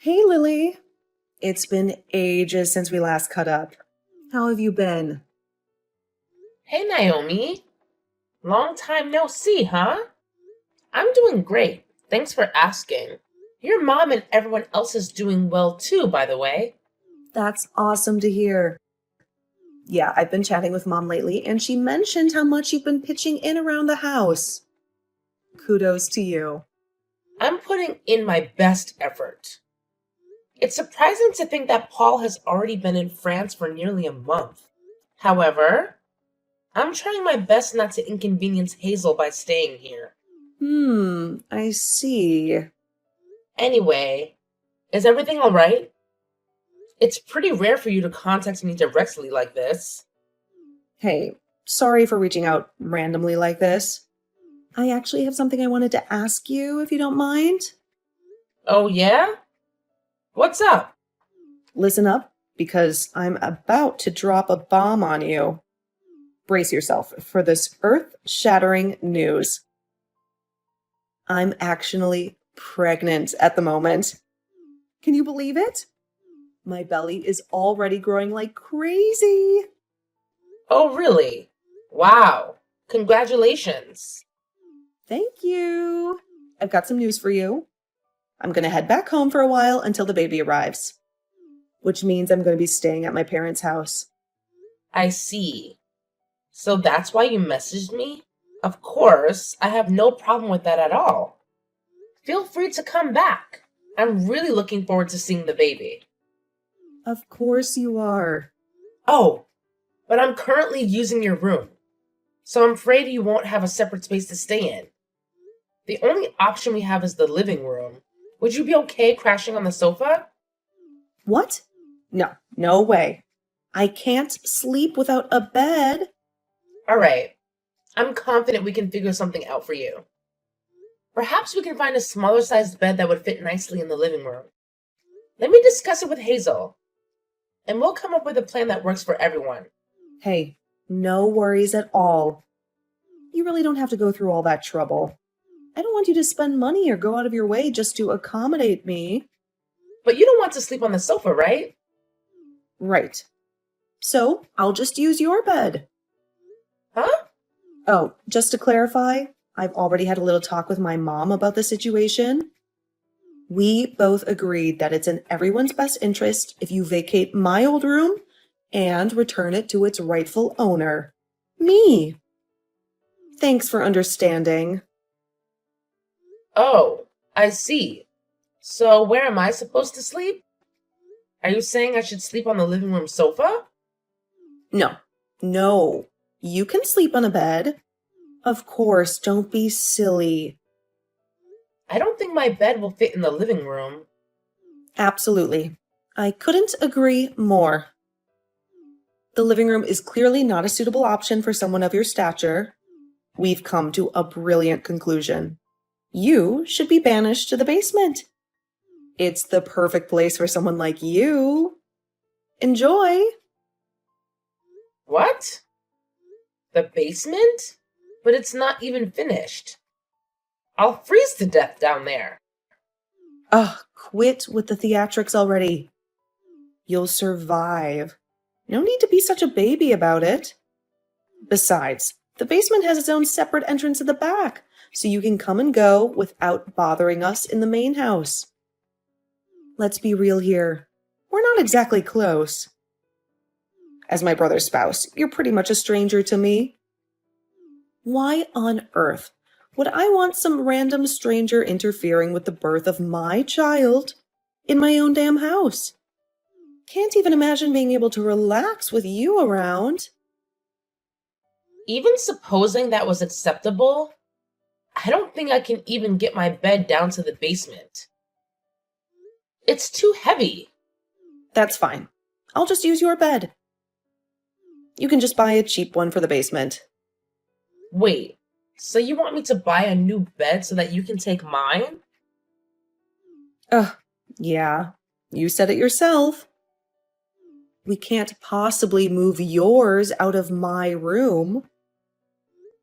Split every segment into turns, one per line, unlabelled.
Hey, Lily. It's been ages since we last caught up. How have you been?
Hey Naomi, long time no see, huh? I'm doing great. Thanks for asking. Your mom and everyone else is doing well too, by the way.
That's awesome to hear. Yeah, I've been chatting with Mom lately, and she mentioned how much you've been pitching in around the house. Kudos to you.
I'm putting in my best effort. It's surprising to think that Paul has already been in France for nearly a month. However, I'm trying my best not to inconvenience Hazel by staying here.
I see.
Anyway, is everything alright? It's pretty rare for you to contact me directly like this.
Hey, sorry for reaching out randomly like this. I actually have something I wanted to ask you, if you don't mind.
Oh, yeah? What's up?
Listen up, because I'm about to drop a bomb on you. Brace yourself for this earth-shattering news. I'm actually pregnant at the moment. Can you believe it? My belly is already growing like crazy.
Oh, really? Wow. Congratulations.
Thank you. I've got some news for you. I'm going to head back home for a while until the baby arrives, which means I'm going to be staying at my parents' house.
I see. So that's why you messaged me? Of course, I have no problem with that at all. Feel free to come back. I'm really looking forward to seeing the baby.
Of course you are.
Oh, but I'm currently using your room, so I'm afraid you won't have a separate space to stay in. The only option we have is the living room. Would you be okay crashing on the sofa?
What? No, no way. I can't sleep without a bed.
Alright, I'm confident we can figure something out for you. Perhaps we can find a smaller sized bed that would fit nicely in the living room. Let me discuss it with Hazel, and we'll come up with a plan that works for everyone.
Hey, no worries at all. You really don't have to go through all that trouble. I don't want you to spend money or go out of your way just to accommodate me.
But you don't want to sleep on the sofa, right?
Right. So, I'll just use your bed.
Huh?
Oh, just to clarify, I've already had a little talk with my mom about the situation. We both agreed that it's in everyone's best interest if you vacate my old room and return it to its rightful owner, me. Thanks for understanding.
Oh, I see. So where am I supposed to sleep? Are you saying I should sleep on the living room sofa?
No, no. You can sleep on a bed. Of course, don't be silly.
I don't think my bed will fit in the living room.
Absolutely. I couldn't agree more. The living room is clearly not a suitable option for someone of your stature. We've come to a brilliant conclusion. You should be banished to the basement. It's the perfect place for someone like you. Enjoy.
What? The basement? But it's not even finished. I'll freeze to death down there.
Ugh, quit with the theatrics already. You'll survive. No need to be such a baby about it. Besides, the basement has its own separate entrance at the back, so you can come and go without bothering us in the main house. Let's be real here. We're not exactly close. As my brother's spouse, you're pretty much a stranger to me. Why on earth would I want some random stranger interfering with the birth of my child in my own damn house? Can't even imagine being able to relax with you around.
Even supposing that was acceptable, I don't think I can even get my bed down to the basement. It's too heavy.
That's fine. I'll just use your bed. You can just buy a cheap one for the basement.
Wait, so you want me to buy a new bed so that you can take mine?
Ugh, yeah, you said it yourself. We can't possibly move yours out of my room.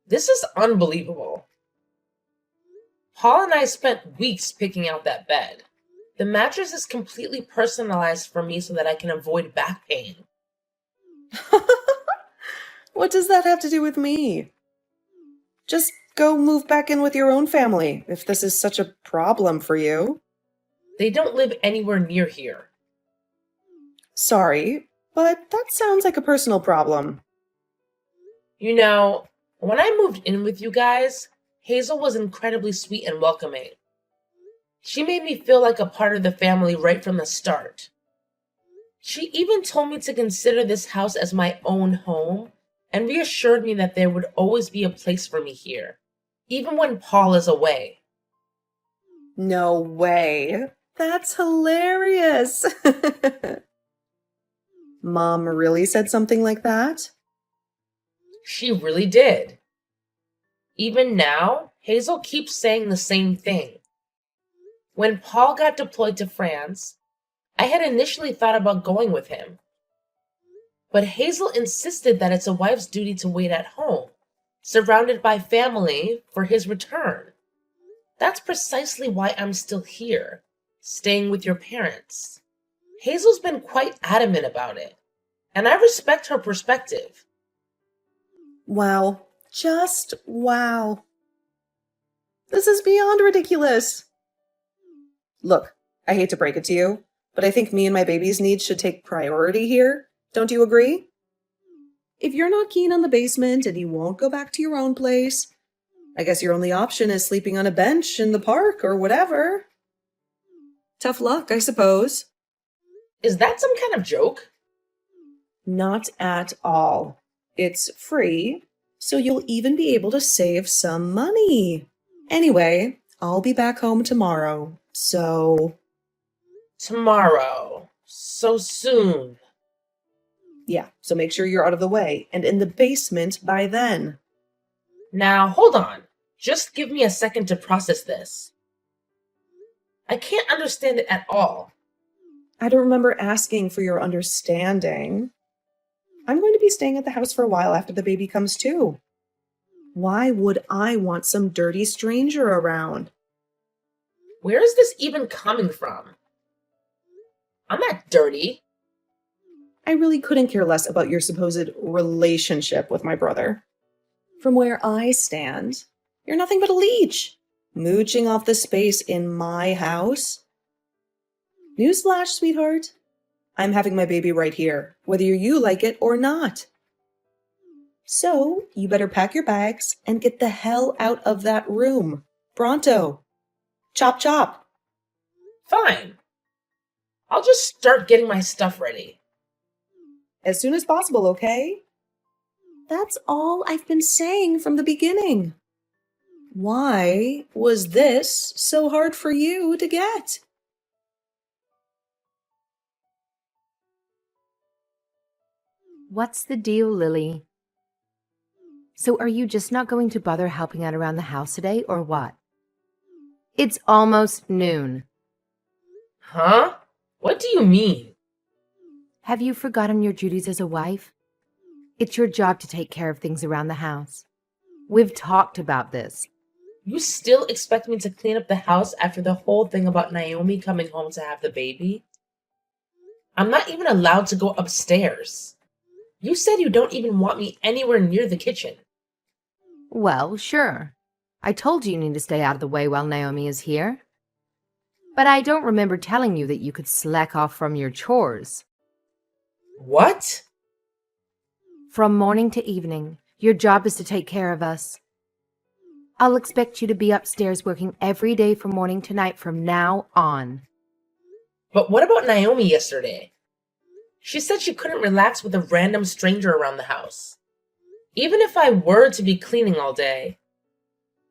This is unbelievable. Paul and I spent weeks picking out that bed. The mattress is completely personalized for me so that I can avoid back pain.
What does that have to do with me? Just go move back in with your own family if this is such a problem for you.
They don't live anywhere near here.
Sorry, but that sounds like a personal problem.
You know, when I moved in with you guys, Hazel was incredibly sweet and welcoming. She made me feel like a part of the family right from the start. She even told me to consider this house as my own home and reassured me that there would always be a place for me here, even when Paul is away.
No way. That's hilarious. Mom really said something like that?
She really did. Even now, Hazel keeps saying the same thing. When Paul got deployed to France, I had initially thought about going with him. But Hazel insisted that it's a wife's duty to wait at home, surrounded by family, for his return. That's precisely why I'm still here, staying with your parents. Hazel's been quite adamant about it, and I respect her perspective.
Wow. Just wow. This is beyond ridiculous. Look, I hate to break it to you, but I think me and my baby's needs should take priority here. Don't you agree? If you're not keen on the basement and you won't go back to your own place, I guess your only option is sleeping on a bench in the park or whatever. Tough luck, I suppose.
Is that some kind of joke?
Not at all. It's free, so you'll even be able to save some money. Anyway, I'll be back home tomorrow, so...
Tomorrow. So soon.
Yeah, so make sure you're out of the way and in the basement by then.
Now, hold on. Just give me a second to process this. I can't understand it at all.
I don't remember asking for your understanding. I'm going to be staying at the house for a while after the baby comes too. Why would I want some dirty stranger around?
Where is this even coming from? I'm not dirty.
I really couldn't care less about your supposed relationship with my brother. From where I stand, you're nothing but a leech, mooching off the space in my house. Newsflash, sweetheart. I'm having my baby right here, whether you like it or not. So, you better pack your bags and get the hell out of that room. Pronto. Chop chop.
Fine. I'll just start getting my stuff ready.
As soon as possible, okay? That's all I've been saying from the beginning. Why was this so hard for you to get?
What's the deal, Lily? So are you just not going to bother helping out around the house today, or what? It's almost noon.
Huh? What do you mean?
Have you forgotten your duties as a wife? It's your job to take care of things around the house. We've talked about this.
You still expect me to clean up the house after the whole thing about Naomi coming home to have the baby? I'm not even allowed to go upstairs. You said you don't even want me anywhere near the kitchen.
Well, sure. I told you you need to stay out of the way while Naomi is here. But I don't remember telling you that you could slack off from your chores.
What?
From morning to evening, your job is to take care of us. I'll expect you to be upstairs working every day from morning to night from now on.
But what about Naomi yesterday? She said she couldn't relax with a random stranger around the house. Even if I were to be cleaning all day,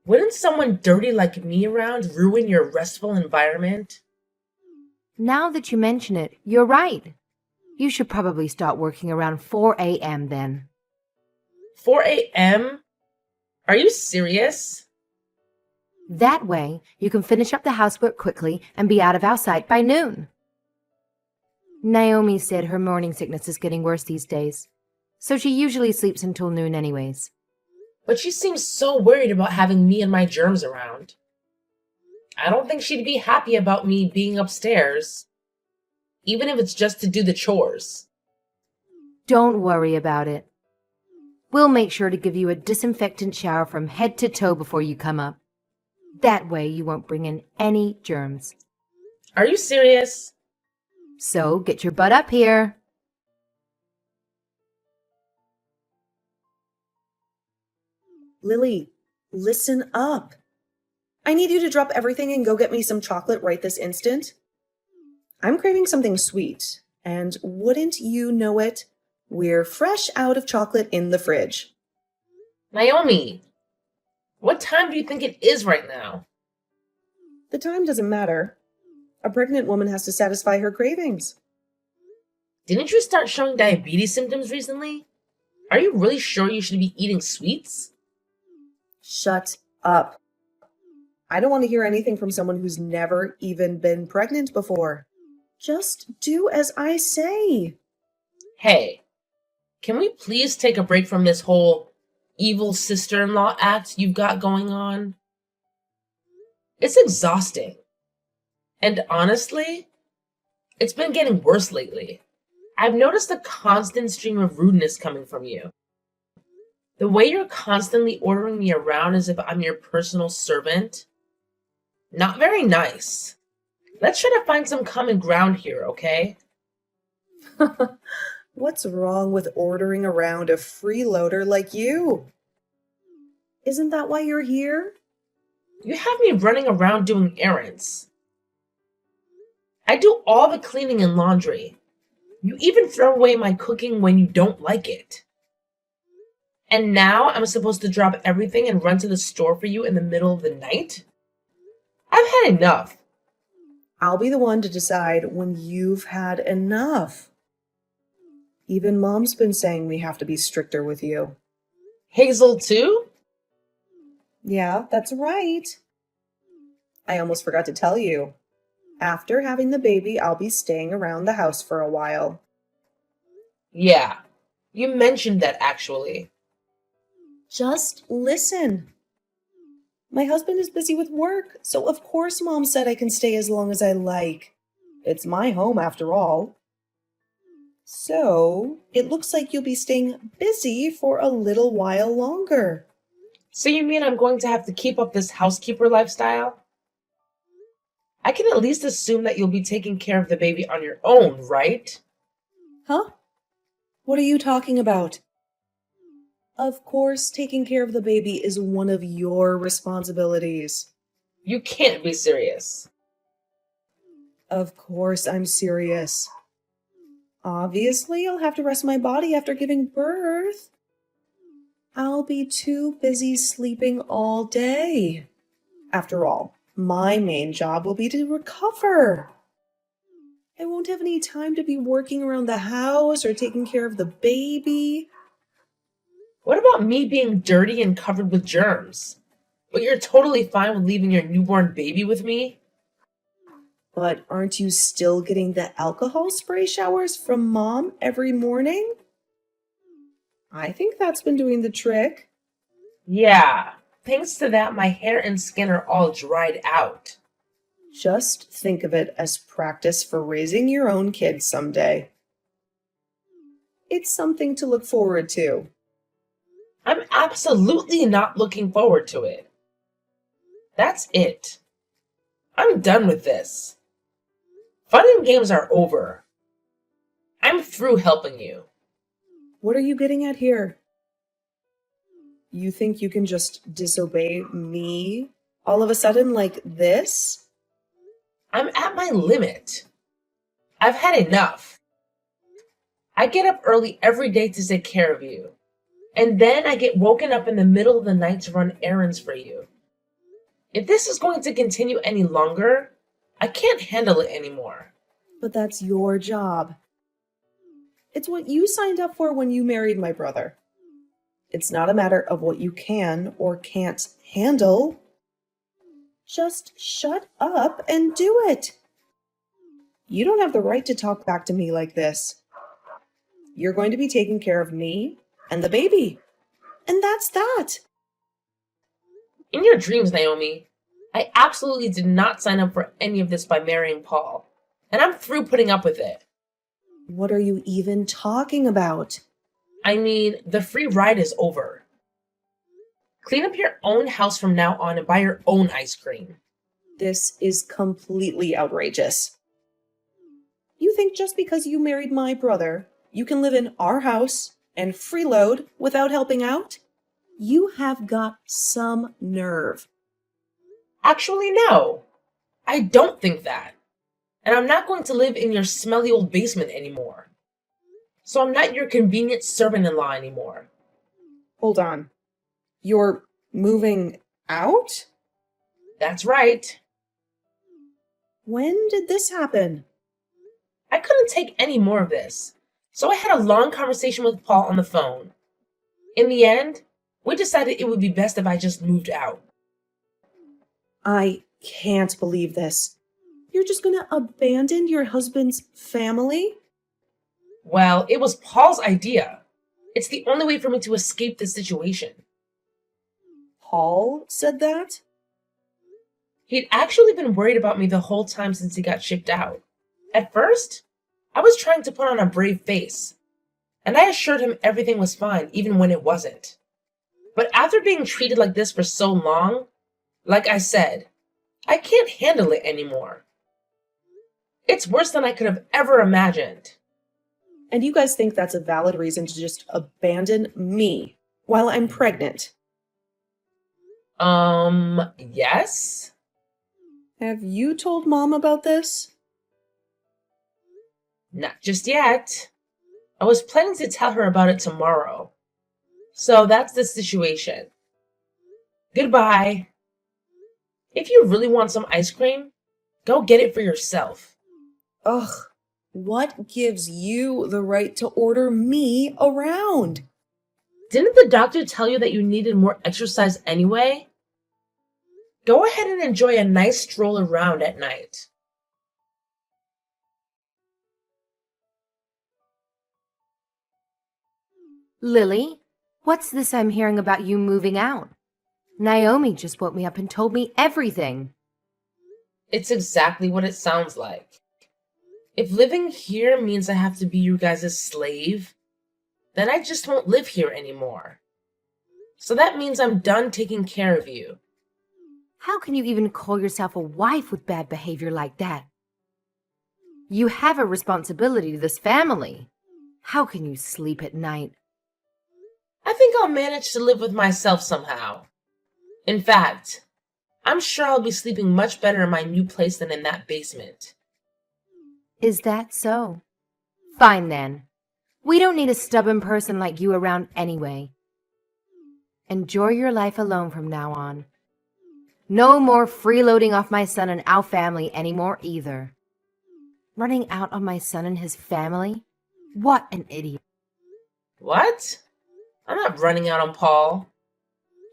wouldn't someone dirty like me around ruin your restful environment?
Now that you mention it, you're right. You should probably start working around 4 a.m. then.
4 a.m.? Are you serious?
That way, you can finish up the housework quickly and be out of our sight by noon. Naomi said her morning sickness is getting worse these days, so she usually sleeps until noon anyways.
But she seems so worried about having me and my germs around. I don't think she'd be happy about me being upstairs, even if it's just to do the chores.
Don't worry about it. We'll make sure to give you a disinfectant shower from head to toe before you come up. That way you won't bring in any germs.
Are you serious?
So get your butt up here.
Lily, listen up. I need you to drop everything and go get me some chocolate right this instant. I'm craving something sweet, and wouldn't you know it, we're fresh out of chocolate in the fridge.
Naomi, what time do you think it is right now?
The time doesn't matter. A pregnant woman has to satisfy her cravings.
Didn't you start showing diabetes symptoms recently? Are you really sure you should be eating sweets?
Shut up. I don't want to hear anything from someone who's never even been pregnant before. Just do as I say.
Hey, can we please take a break from this whole evil sister-in-law act you've got going on? It's exhausting. And honestly, it's been getting worse lately. I've noticed a constant stream of rudeness coming from you. The way you're constantly ordering me around as if I'm your personal servant. Not very nice. Let's try to find some common ground here, okay?
What's wrong with ordering around a freeloader like you? Isn't that why you're here?
You have me running around doing errands. I do all the cleaning and laundry. You even throw away my cooking when you don't like it. And now I'm supposed to drop everything and run to the store for you in the middle of the night? I've had enough.
I'll be the one to decide when you've had enough. Even Mom's been saying we have to be stricter with you.
Hazel too?
Yeah, that's right. I almost forgot to tell you. After having the baby, I'll be staying around the house for a while.
Yeah, you mentioned that actually.
Just listen. My husband is busy with work, so of course Mom said I can stay as long as I like. It's my home after all. So, it looks like you'll be staying busy for a little while longer.
So you mean I'm going to have to keep up this housekeeper lifestyle? I can at least assume that you'll be taking care of the baby on your own, right?
Huh? What are you talking about? Of course, taking care of the baby is one of your responsibilities.
You can't be serious.
Of course, I'm serious. Obviously, I'll have to rest my body after giving birth. I'll be too busy sleeping all day. After all, my main job will be to recover. I won't have any time to be working around the house or taking care of the baby.
What about me being dirty and covered with germs? But you're totally fine with leaving your newborn baby with me?
But aren't you still getting the alcohol spray showers from Mom every morning? I think that's been doing the trick.
Yeah, thanks to that, my hair and skin are all dried out.
Just think of it as practice for raising your own kids someday. It's something to look forward to.
I'm absolutely not looking forward to it. That's it. I'm done with this. Fun and games are over. I'm through helping you.
What are you getting at here? You think you can just disobey me all of a sudden like this?
I'm at my limit. I've had enough. I get up early every day to take care of you. And then I get woken up in the middle of the night to run errands for you. If this is going to continue any longer, I can't handle it anymore.
But that's your job. It's what you signed up for when you married my brother. It's not a matter of what you can or can't handle. Just shut up and do it. You don't have the right to talk back to me like this. You're going to be taking care of me and the baby. And that's that.
In your dreams, Naomi, I absolutely did not sign up for any of this by marrying Paul, and I'm through putting up with it.
What are you even talking about?
I mean, the free ride is over. Clean up your own house from now on and buy your own ice cream.
This is completely outrageous. You think just because you married my brother, you can live in our house and freeload without helping out? You have got some nerve.
Actually, no. I don't think that. And I'm not going to live in your smelly old basement anymore. So I'm not your convenient servant-in-law anymore.
Hold on. You're moving out?
That's right.
When did this happen?
I couldn't take any more of this, so I had a long conversation with Paul on the phone. In the end, we decided it would be best if I just moved out.
I can't believe this. You're just gonna abandon your husband's family?
Well, it was Paul's idea. It's the only way for me to escape this situation.
Paul said that?
He'd actually been worried about me the whole time since he got shipped out. At first, I was trying to put on a brave face, and I assured him everything was fine even when it wasn't. But after being treated like this for so long, like I said, I can't handle it anymore. It's worse than I could have ever imagined.
And you guys think that's a valid reason to just abandon me while I'm pregnant?
Yes?
Have you told Mom about this?
Not just yet. I was planning to tell her about it tomorrow. So that's the situation. Goodbye. If you really want some ice cream, go get it for yourself.
Ugh, what gives you the right to order me around?
Didn't the doctor tell you that you needed more exercise anyway? Go ahead and enjoy a nice stroll around at night.
Lily, what's this I'm hearing about you moving out? Naomi just woke me up and told me everything.
It's exactly what it sounds like. If living here means I have to be you guys' slave, then I just won't live here anymore. So that means I'm done taking care of you.
How can you even call yourself a wife with bad behavior like that? You have a responsibility to this family. How can you sleep at night?
I think I'll manage to live with myself somehow. In fact, I'm sure I'll be sleeping much better in my new place than in that basement.
Is that so? Fine then. We don't need a stubborn person like you around anyway. Enjoy your life alone from now on. No more freeloading off my son and our family anymore either. Running out on my son and his family? What an idiot.
What? I'm not running out on Paul.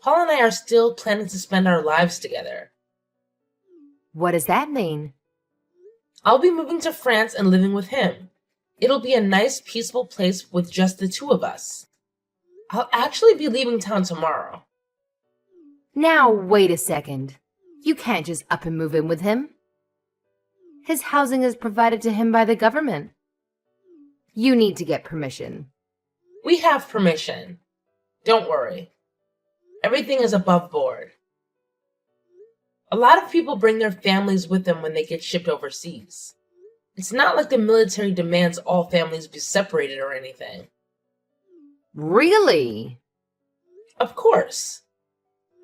Paul and I are still planning to spend our lives together.
What does that mean?
I'll be moving to France and living with him. It'll be a nice, peaceful place with just the two of us. I'll actually be leaving town tomorrow.
Now, wait a second. You can't just up and move in with him. His housing is provided to him by the government. You need to get permission.
We have permission. Don't worry. Everything is above board. A lot of people bring their families with them when they get shipped overseas. It's not like the military demands all families be separated or anything.
Really?
Of course.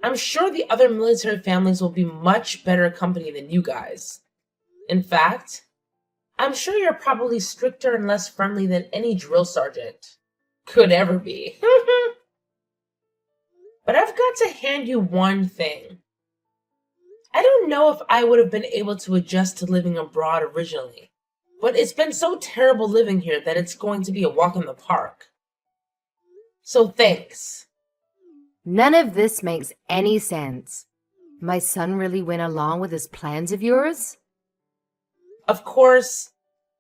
I'm sure the other military families will be much better company than you guys. In fact, I'm sure you're probably stricter and less friendly than any drill sergeant could ever be. But I've got to hand you one thing. I don't know if I would have been able to adjust to living abroad originally, but it's been so terrible living here that it's going to be a walk in the park. So thanks.
None of this makes any sense. My son really went along with his plans of yours?
Of course,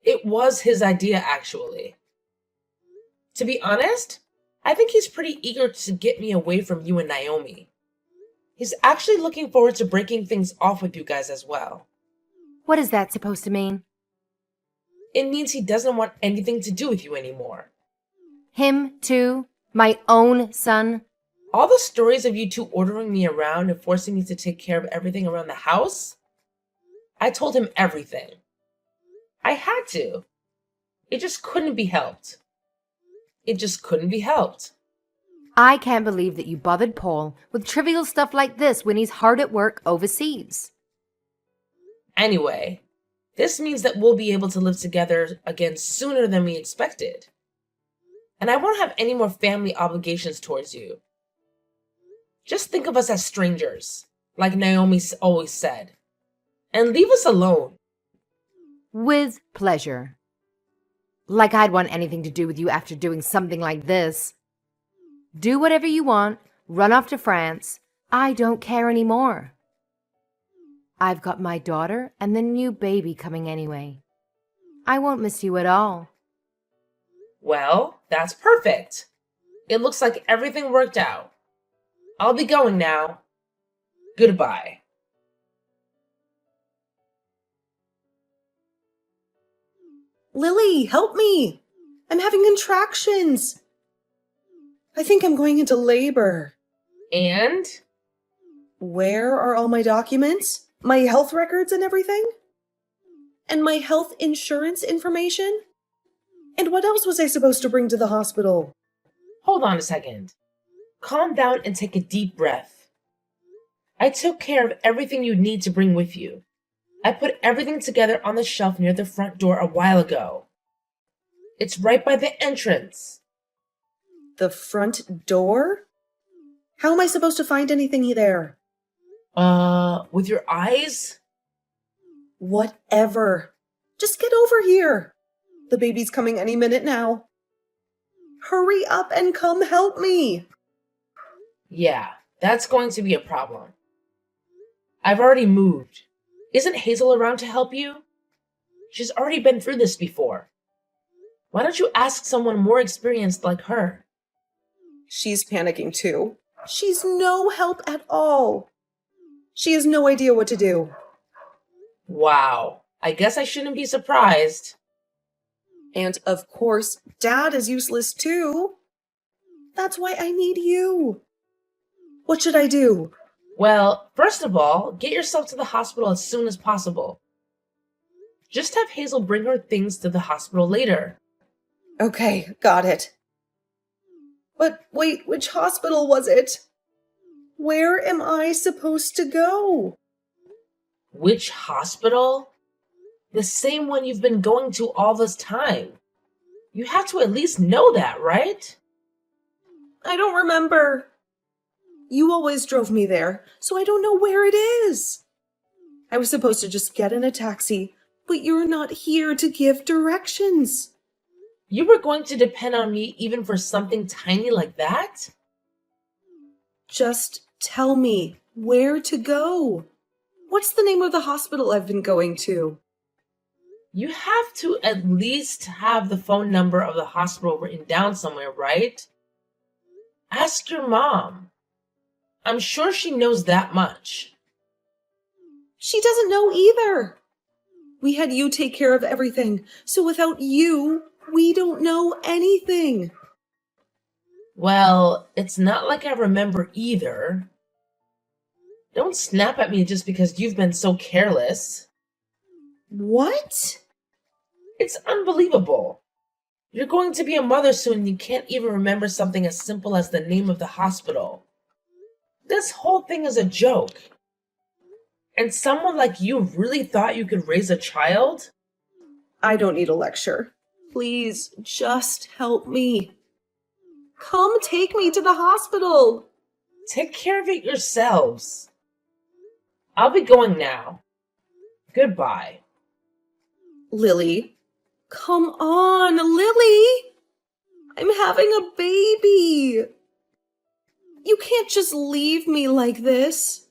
it was his idea actually. To be honest, I think he's pretty eager to get me away from you and Naomi. He's actually looking forward to breaking things off with you guys as well.
What is that supposed to mean?
It means he doesn't want anything to do with you anymore.
Him, too? My own son?
All the stories of you two ordering me around and forcing me to take care of everything around the house? I told him everything. I had to. It just couldn't be helped. It just couldn't be helped.
I can't believe that you bothered Paul with trivial stuff like this when he's hard at work overseas.
Anyway, this means that we'll be able to live together again sooner than we expected. And I won't have any more family obligations towards you. Just think of us as strangers, like Naomi always said. And leave us alone.
With pleasure. Like I'd want anything to do with you after doing something like this. Do whatever you want, run off to France. I don't care anymore. I've got my daughter and the new baby coming anyway. I won't miss you at all.
Well, that's perfect. It looks like everything worked out. I'll be going now. Goodbye.
Lily, help me! I'm having contractions. I think I'm going into labor.
And?
Where are all my documents? My health records and everything? And my health insurance information? And what else was I supposed to bring to the hospital?
Hold on a second. Calm down and take a deep breath. I took care of everything you need to bring with you. I put everything together on the shelf near the front door a while ago. It's right by the entrance.
The front door? How am I supposed to find anything there?
With your eyes?
Whatever. Just get over here. The baby's coming any minute now. Hurry up and come help me.
Yeah, that's going to be a problem. I've already moved. Isn't Hazel around to help you? She's already been through this before. Why don't you ask someone more experienced like her?
She's panicking too. She's no help at all. She has no idea what to do.
Wow, I guess I shouldn't be surprised.
And of course, Dad is useless too. That's why I need you. What should I do?
Well, first of all, get yourself to the hospital as soon as possible. Just have Hazel bring her things to the hospital later.
Okay, got it. But wait, which hospital was it? Where am I supposed to go?
Which hospital? The same one you've been going to all this time. You have to at least know that, right?
I don't remember. You always drove me there, so I don't know where it is. I was supposed to just get in a taxi, but you're not here to give directions.
You were going to depend on me even for something tiny like that?
Just tell me where to go. What's the name of the hospital I've been going to?
You have to at least have the phone number of the hospital written down somewhere, right? Ask your mom. I'm sure she knows that much.
She doesn't know either. We had you take care of everything, so without you, we don't know anything.
Well, it's not like I remember either. Don't snap at me just because you've been so careless.
What?
It's unbelievable. You're going to be a mother soon and you can't even remember something as simple as the name of the hospital. This whole thing is a joke. And someone like you really thought you could raise a child?
I don't need a lecture. Please, just help me. Come take me to the hospital.
Take care of it yourselves. I'll be going now. Goodbye.
Lily. Come on, Lily. I'm having a baby. You can't just leave me like this.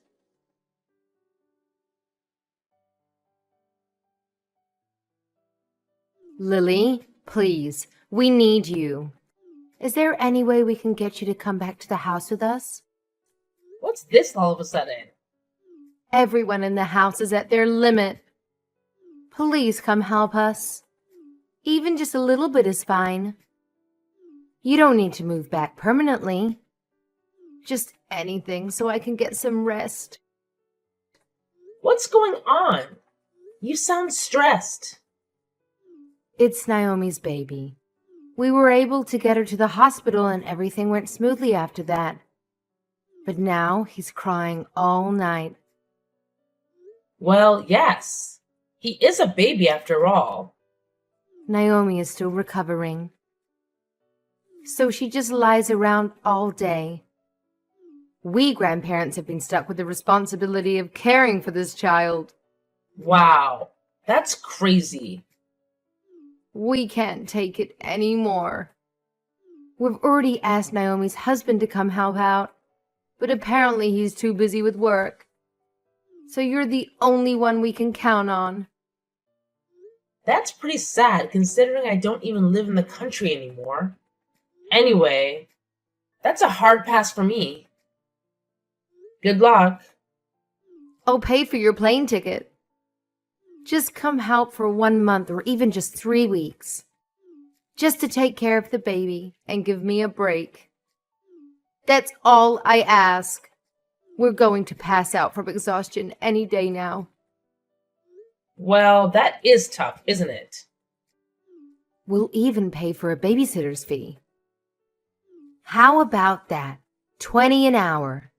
Lily, please, we need you. Is there any way we can get you to come back to the house with us?
What's What's this all of a sudden?
Everyone in the house is at their limit. Please come help us. Even just a little bit is fine. You don't need to move back permanently. Just anything so I can get some rest.
What's going on? You sound stressed.
It's Naomi's baby. We were able to get her to the hospital and everything went smoothly after that. But now he's crying all night.
Well, yes. He is a baby after all.
Naomi is still recovering. So she just lies around all day. We grandparents have been stuck with the responsibility of caring for this child.
Wow, that's crazy.
We can't take it anymore. We've already asked Naomi's husband to come help out, but apparently he's too busy with work. So you're the only one we can count on.
That's pretty sad considering I don't even live in the country anymore. Anyway, that's a hard pass for me. Good luck.
I'll pay for your plane ticket. Just come help for 1 month or even just 3 weeks. Just to take care of the baby and give me a break. That's all I ask. We're going to pass out from exhaustion any day now.
Well, that is tough, isn't it?
We'll even pay for a babysitter's fee. How about that? $20 an hour.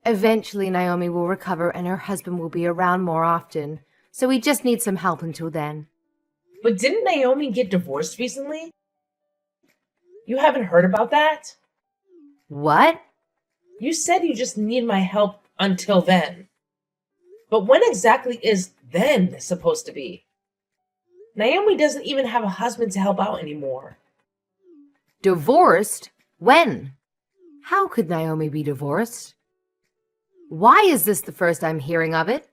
Eventually, Naomi will recover and her husband will be around more often, so we just need some help until then.
But didn't Naomi get divorced recently? You haven't heard about that?
What?
You said you just need my help until then. But when exactly is then supposed to be? Naomi doesn't even have a husband to help out anymore.
Divorced? When? How could Naomi be divorced? Why is this the first I'm hearing of it?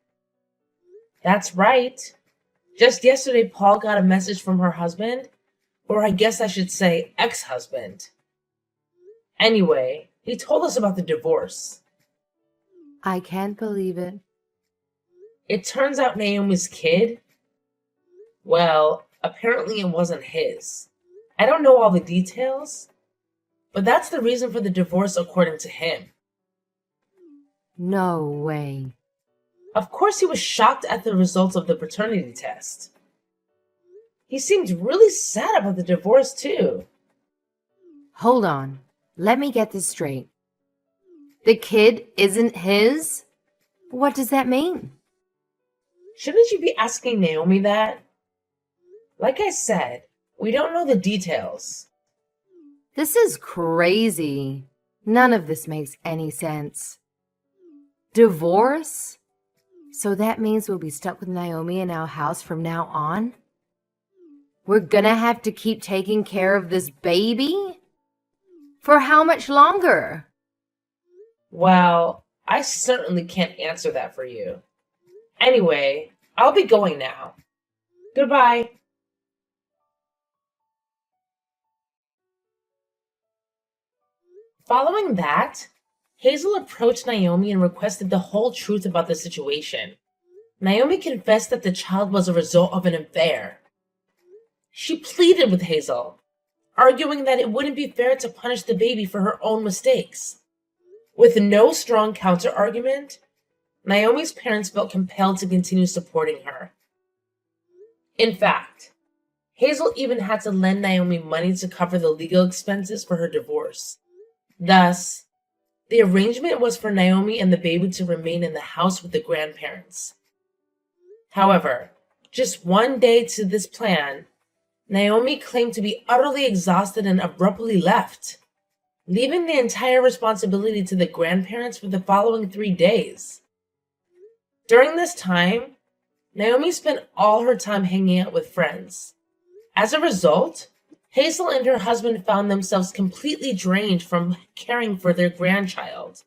That's right. Just yesterday, Paul got a message from her husband, or I guess I should say ex-husband. Anyway, he told us about the divorce.
I can't believe it.
It turns out Naomi's kid, well, apparently it wasn't his. I don't know all the details, but that's the reason for the divorce according to him.
No way.
Of course he was shocked at the results of the paternity test. He seemed really sad about the divorce too.
Hold on. Let me get this straight. The kid isn't his? What does that mean?
Shouldn't you be asking Naomi that? Like I said, we don't know the details.
This is crazy. None of this makes any sense. Divorce? So that means we'll be stuck with Naomi in our house from now on? We're gonna have to keep taking care of this baby? For how much longer?
Well, I certainly can't answer that for you. Anyway, I'll be going now. Goodbye. Following that, Hazel approached Naomi and requested the whole truth about the situation. Naomi confessed that the child was a result of an affair. She pleaded with Hazel, arguing that it wouldn't be fair to punish the baby for her own mistakes. With no strong counter-argument, Naomi's parents felt compelled to continue supporting her. In fact, Hazel even had to lend Naomi money to cover the legal expenses for her divorce. Thus, the arrangement was for Naomi and the baby to remain in the house with the grandparents. However, just one day to this plan, Naomi claimed to be utterly exhausted and abruptly left, leaving the entire responsibility to the grandparents for the following 3 days. During this time, Naomi spent all her time hanging out with friends. As a result, Hazel and her husband found themselves completely drained from caring for their grandchild.